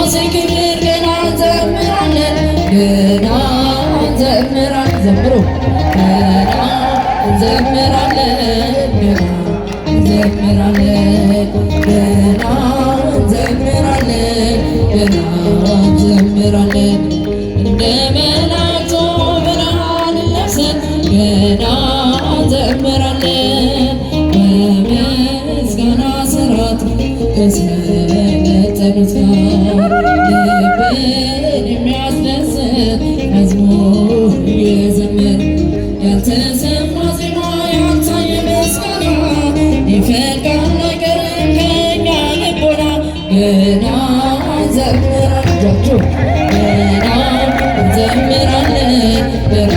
ክብር ገና እንዘምራለን ገና እንዘምራለን ዘምሩ ገና እንዘምራለን ገና እንዘምራለን ገና እንዘምራለን ገና እንዘምራለን እንደ መላእክቱ ብርሃን ለብሰን ገና እንዘምራለን በምስጋና ሥርዓት ከሰለጠኑት ጋር ልብን የሚያስደስት መዝሙር እየዘመርን ያልተሰማ ዜማ ያልታየ ምስጋና ይፈልቃል አይቀርም ከእኛ ልቦና ገና እንዘምራለን ገና እንዘምራለን ገና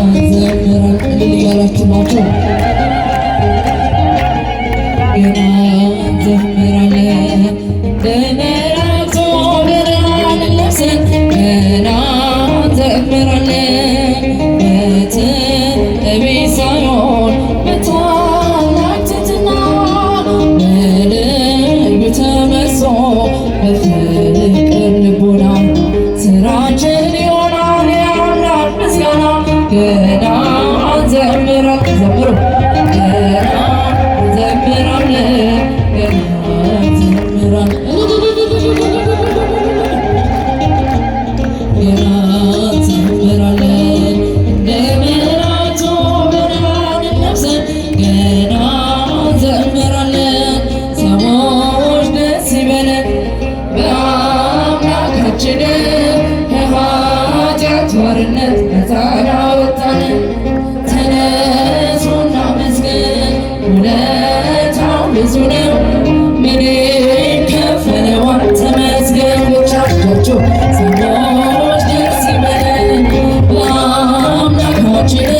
እንዘምራለን እያላችሁ ናቸው ገና እንዘምራለን በመላእክቱ ብርሃን ለብሰን ገና እንዘምራለን በትዕቢት ሳይሆን በታላቅ ትሕትና በልዩ ተመስጦ በፍቅር ልቦና ሥራችን ይሆናል የአምላክ ምስጋና ገና እንዘምራለን ዘምሩ ገና እንዘምራለን ገና እንዘምራለን ገና እንዘምራለን እንደ መላእክቱ ብርሃን ለብሰን ገና እንዘምራለን ሰዎች ደስ ይበለን በአምላካችን ከኃጢአት ባርነት ነፃ ያወጣን ተነሱና መስገን ውለታው ብዙ ነው ምን ይከፈለዋል ተመስገን ብቻ ናቸው ሰዎች ደስ ይበለን በአምላካችን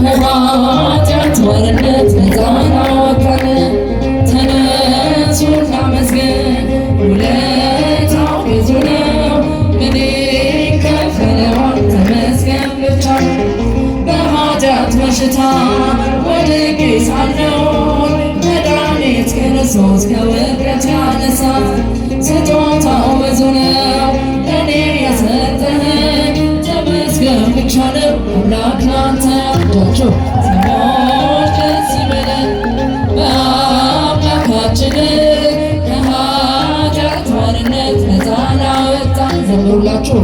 ከኃጢአት ባርነት ነፃ ያወጣን ተነሱና መስገን ውለታው ብዙ ነው ምን ይከፈለዋል ተመስገን ብቻ በኃጢአት በሽታ ወድቄ ሳለሁ መድኃኒት ክርስቶስ ከውድቀት ያነሳ ስጦታው ብዙ ነው ለእኔ የሰጠኸኝ ተመስገን ብቻ ነው አምላክ ላንተ ያላቸው ሰዎች ደስ ይበለን በአምላካችን ከኃጢአት ባርነት ነፃ ላወጣን ዘምሩላችሁ